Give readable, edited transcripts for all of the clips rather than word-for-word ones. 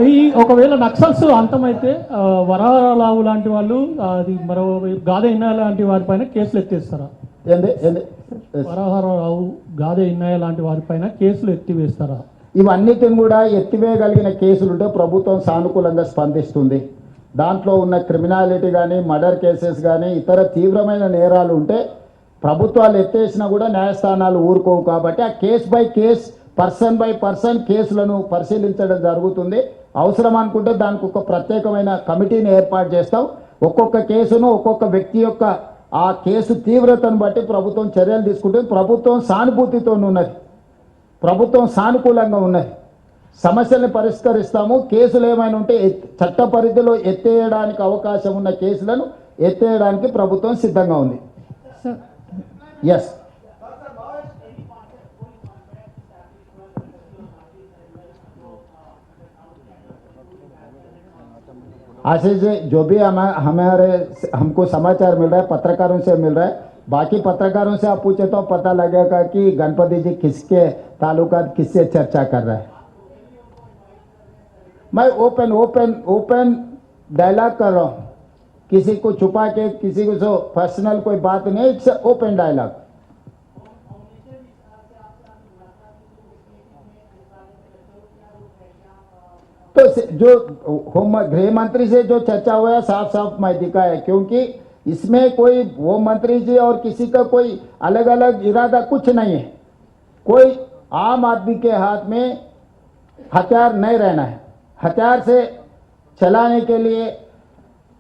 ఈ ఒకవేళ నక్సల్స్ అంతమైతే వరాలావు లాంటి వాళ్ళు అది మరో గాదె ఇన్నాయ లాంటి వారిపైన కేసులు ఎత్తేస్తారా? వరాహరావు గాదె ఇన్నాయ లాంటి వారిపైన కేసులు ఎత్తివేస్తారా? ఇవన్నిటిని కూడా ఎత్తివేయగలిగిన కేసులుంటే ప్రభుత్వం సానుకూలంగా స్పందిస్తుంది. దాంట్లో ఉన్న క్రిమినాలిటీ కానీ, మర్డర్ కేసెస్ కానీ, ఇతర తీవ్రమైన నేరాలు ఉంటే ప్రభుత్వాలు ఎత్తేసినా కూడా న్యాయస్థానాలు ఊరుకోవు. కాబట్టి ఆ case by case, person by person కేసులను పరిశీలించడం జరుగుతుంది. అవసరం అనుకుంటే దానికి ఒక ప్రత్యేకమైన కమిటీని ఏర్పాటు చేస్తాం. ఒక్కొక్క కేసును ఒక్కొక్క వ్యక్తి యొక్క ఆ కేసు తీవ్రతను బట్టి ప్రభుత్వం చర్యలు తీసుకుంటుంది. ప్రభుత్వం సానుభూతితో ఉన్నది, ప్రభుత్వం సానుకూలంగా ఉన్నది. సమస్యల్ని పరిష్కరిస్తాము. కేసులు ఏమైనా ఉంటే చట్ట పరిధిలో ఎత్తేయడానికి అవకాశం ఉన్న కేసులను ఎత్తేయడానికి ప్రభుత్వం సిద్ధంగా ఉంది. ఎస్, आशीष जी, जो भी हमारे हमको समाचार मिल रहा है पत्रकारों से मिल रहा है, बाकी पत्रकारों से आप पूछे तो पता लगेगा कि गणपति जी किसके ताल्लुकात किससे चर्चा कर रहा है. मैं ओपन डायलॉग कर रहा हूँ, किसी को छुपा के किसी को पर्सनल कोई बात नहीं, इट्स ओपन डायलॉग. तो जो गृह मंत्री से जो चर्चा हुआ है साफ साफ मैं दिखा है, क्योंकि इसमें कोई वो मंत्री जी और किसी का कोई अलग अलग इरादा कुछ नहीं है. कोई आम आदमी के हाथ में हथियार नहीं रहना है. हथियार से चलाने के लिए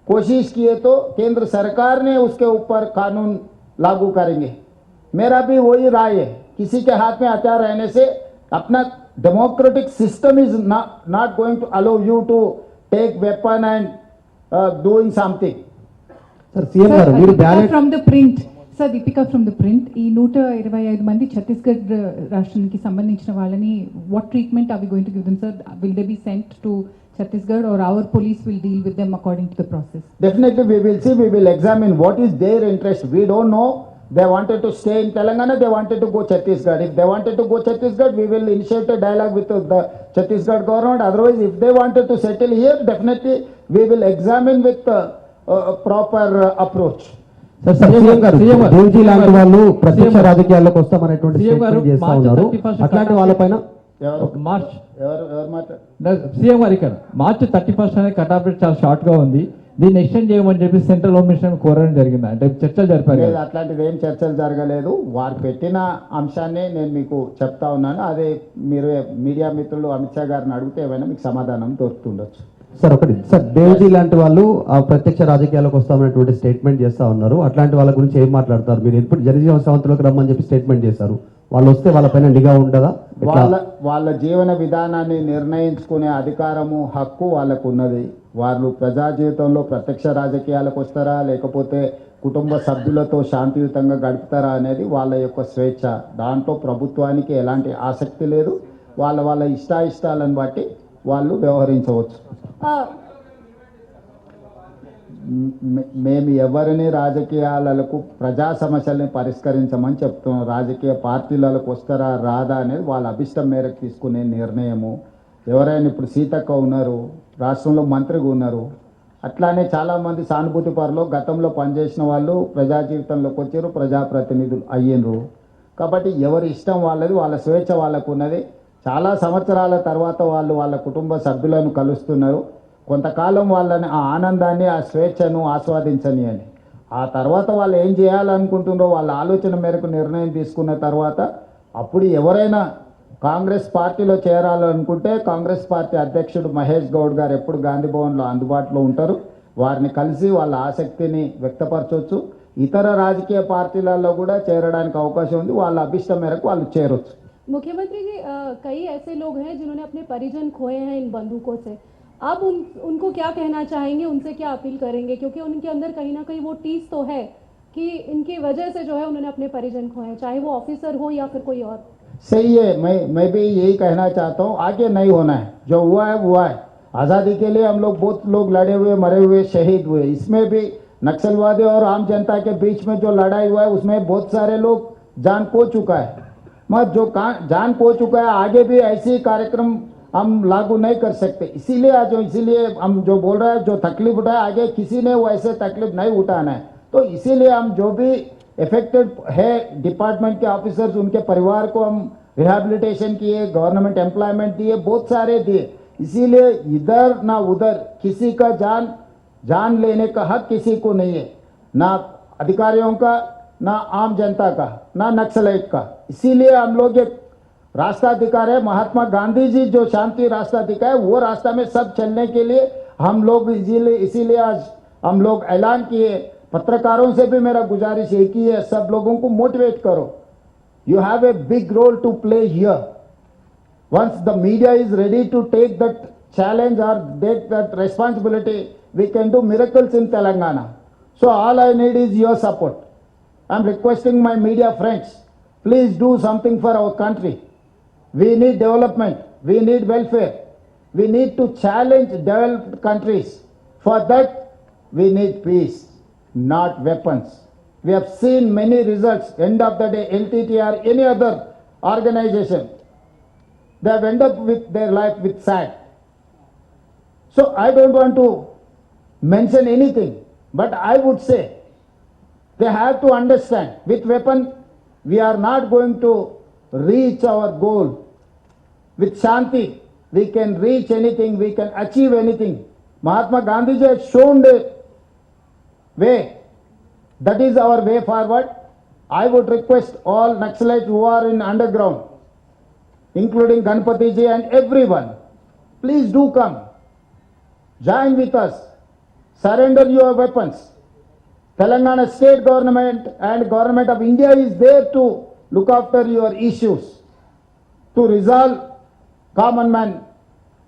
कोशिश किए तो केंद्र सरकार ने उसके ऊपर कानून लागू करेंगे. मेरा भी वही राय है, किसी के हाथ में हथियार रहने से अपना democratic system is not going to allow you to take weapon and doing something. Sir, CM garu meer ballot from the print. Sir, Deepika from the print. ఈ 125 మంది ఛత్తీస్గఢ్ రాష్ట్రానికి సంబంధించిన వాళ్ళని what treatment are we going to give them, sir? Will they be sent to Chhattisgarh or our police will deal with them according to the process? Definitely we will see, we will examine what is their interest. We don't know. They wanted to stay in Telangana, they wanted to go Chhattisgarh. If they wanted to go Chhattisgarh, we will initiate a dialogue with the Chhattisgarh government. Otherwise, if they wanted to settle here, definitely we will examine with proper approach. CM గారు దేవ్జీ లాంటి వాళ్ళు ప్రత్యక్ష రాజకీయాల్లోకి వస్తామనేటువంటి statement చేస్తా ఉన్నారు. అట్లాంటి వాళ్ళపైన March CM గారు ఇక్కడ మార్చ్ 31 అనేది కట్ ఆఫ్ డేట్ చాలా షార్ట్ గా ఉంది. దీన్ని ఎక్స్టెండ్ చేయమని చెప్పి సెంట్రల్ హోమ్ మినిస్టర్ కోరడం జరిగింది. అంటే చర్చలు జరిపారు. అట్లాంటిది ఏం చర్చలు జరగలేదు. వారు పెట్టిన అంశాన్ని నేను మీకు చెప్తా ఉన్నాను. అదే మీరు మీడియా మిత్రులు అమిత్ షా గారిని అడిగితే ఏమైనా మీకు సమాధానం దొరుకుతుండొచ్చు. సార్ ఒకటి సార్, దేవ్జీ లాంటి వాళ్ళు ప్రత్యక్ష రాజకీయాలకు వస్తామనేటువంటి స్టేట్మెంట్ చేస్తా ఉన్నారు. అట్లాంటి వాళ్ళ గురించి ఏం మాట్లాడతారు మీరు? ఇప్పుడు జనజీవన సంస్థలోకి రమ్మని చెప్పి స్టేట్మెంట్ చేశారు. వాళ్ళు వస్తే వాళ్ళపైన నిఘా ఉండదా? వాళ్ళ జీవన విధానాన్ని నిర్ణయించుకునే అధికారము, హక్కు వాళ్ళకు ఉన్నది. వాళ్ళు ప్రజా జీవితంలో ప్రత్యక్ష రాజకీయాలకు వస్తారా లేకపోతే కుటుంబ సభ్యులతో శాంతియుతంగా గడుపుతారా అనేది వాళ్ళ యొక్క స్వేచ్ఛ. దాంట్లో ప్రభుత్వానికి ఎలాంటి ఆసక్తి లేదు. వాళ్ళ ఇష్టాయిష్టాలను బట్టి వాళ్ళు వ్యవహరించవచ్చు. మేము ఎవరిని రాజకీయాలకు ప్రజా సమస్యల్ని పరిష్కరించమని చెప్తున్నాం. రాజకీయ పార్టీలకు వస్తారా రాదా అనేది వాళ్ళ అభిష్టం మేరకు తీసుకునే నిర్ణయము. ఎవరైనా ఇప్పుడు సీతక్క ఉన్నారు, రాష్ట్రంలో మంత్రిగా ఉన్నారు, అట్లానే చాలామంది సానుభూతి పరులు గతంలో పనిచేసిన వాళ్ళు ప్రజా జీవితంలోకి వచ్చారు, ప్రజాప్రతినిధులు అయ్యిండ్రు. కాబట్టి ఎవరి ఇష్టం వాళ్ళది, వాళ్ళ స్వేచ్ఛ వాళ్ళకు ఉన్నది. చాలా సంవత్సరాల తర్వాత వాళ్ళు వాళ్ళ కుటుంబ సభ్యులను కలుస్తున్నారు. కొంతకాలం వాళ్ళని ఆ ఆనందాన్ని, ఆ స్వేచ్ఛను ఆస్వాదించని అని, ఆ తర్వాత వాళ్ళు ఏం చేయాలనుకుంటుందో వాళ్ళ ఆలోచన మేరకు నిర్ణయం తీసుకున్న తర్వాత అప్పుడు ఎవరైనా కాంగ్రెస్ పార్టీలో చేరాలనుకుంటే కాంగ్రెస్ పార్టీ అధ్యక్షుడు మహేష్ గౌడ్ గారు ఎప్పుడు గాంధీ భవన్లో అందుబాటులో ఉంటారు. వారిని కలిసి వాళ్ళ ఆసక్తిని వ్యక్తపరచవచ్చు. ఇతర రాజకీయ పార్టీలలో కూడా చేరడానికి అవకాశం ఉంది. వాళ్ళ అభిష్టం మేరకు వాళ్ళు చేరొచ్చు. मुख्यमंत्री जी, कई ऐसे लोग हैं जिन्होंने अपने परिजन खोए हैं इन बंदूकों से. आप उनको क्या कहना चाहेंगे, उनसे क्या अपील करेंगे? क्योंकि उनके अंदर कहीं ना कहीं वो टीस तो है कि इनकी वजह से जो है उन्होंने अपने परिजन खोए हैं, चाहे वो ऑफिसर हो या फिर कोई और. सही है, मैं भी यही कहना चाहता हूँ. आगे नहीं होना है, जो हुआ है हुआ है. आज़ादी के लिए हम लोग बहुत लोग लड़े हुए, मरे हुए, शहीद हुए. इसमें भी नक्सलवादी और आम जनता के बीच में जो लड़ाई हुआ है उसमें बहुत सारे लोग जान खो चुका है. मत जो जान खो चुका है, आगे भी ऐसे कार्यक्रम हम लागू नहीं कर सकते। इसीलिए आज इसीलिए हम जो बोल रहे हैं, जो तकलीफ उठाए, आगे किसी ने वैसे तकलीफ नहीं उठाना है। तो इसीलिए हम जो भी इफेक्टेड है डिपार्टमेंट के ऑफिसर्स, उनके परिवार को हम रिहैबिलिटेशन किए, गवर्नमेंट एम्प्लॉयमेंट दिए, बहुत सारे दिए। इसीलिए इधर ना उधर किसी का जान लेने का हक किसी को नहीं है, ना अधिकारियों का, ना आम जनता का, ना नक्सलाइट का। इसीलिए हम लोग एक रास्ता दिखा रहे हैं। महात्मा गांधी जी जो शांति रास्ता दिखाए, वो रास्ता में सब चलने के लिए हम लोग इसीलिए आज हम लोग ऐलान किए। पत्रकारों से भी मेरा गुजारिश एक ही है, सब लोगों को मोटिवेट करो। You have a big role to play here. Once the media is ready to take that challenge or take that responsibility, we can do miracles in Telangana. So all I need is your support. I'm requesting my media friends, please do something for our country. We need development. We need welfare. We need to challenge developed countries. For that, we need peace, not weapons. We have seen many results. End of the day, LTT or any other organization, they have ended up with their life with sad. So I don't want to mention anything, but I would say they have to understand with weapon we are not going to reach our goal. With Shanti we can reach anything, we can achieve anything. Mahatma Gandhi ji has shown the way. That is our way forward. I would request all Naxalites who are in underground, including Ganpati ji and everyone, please do come. Join with us. Surrender your weapons. Telangana state government and government of India is there to look after your issues, to resolve common man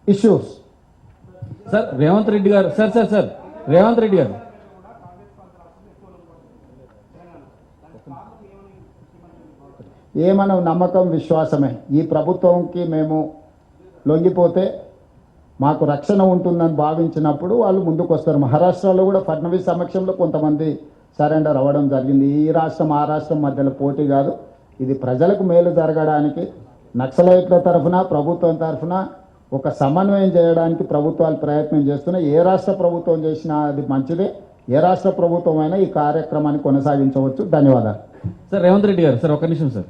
issues. Sir Revanth Reddy గారు sir Revanth Reddy గారు ఏమన్నా నమ్మకం విశ్వాసమే. ఈ ప్రభుత్వంకి మేము లొంగిపోతే మాకు రక్షణ ఉంటుందని భావించినప్పుడు వాళ్ళు ముందుకు వస్తారు. మహారాష్ట్రలో కూడా ఫడ్నవీస్ సమక్షంలో కొంతమంది సరెండర్ అవ్వడం జరిగింది. ఈ రాష్ట్రం ఆ రాష్ట్రం మధ్యలో పోటీ కాదు, ఇది ప్రజలకు మేలు జరగడానికి నక్సలైట్ల తరఫున ప్రభుత్వం తరఫున ఒక సమన్వయం చేయడానికి ప్రభుత్వాలు ప్రయత్నం చేస్తున్నాయి. ఏ రాష్ట్ర ప్రభుత్వం చేసినా అది మంచిదే. ఏ రాష్ట్ర ప్రభుత్వం అయినా ఈ కార్యక్రమాన్ని కొనసాగించవచ్చు. ధన్యవాదాలు. సార్ రేవంత్ రెడ్డి గారు సార్ ఒక్క నిమిషం సార్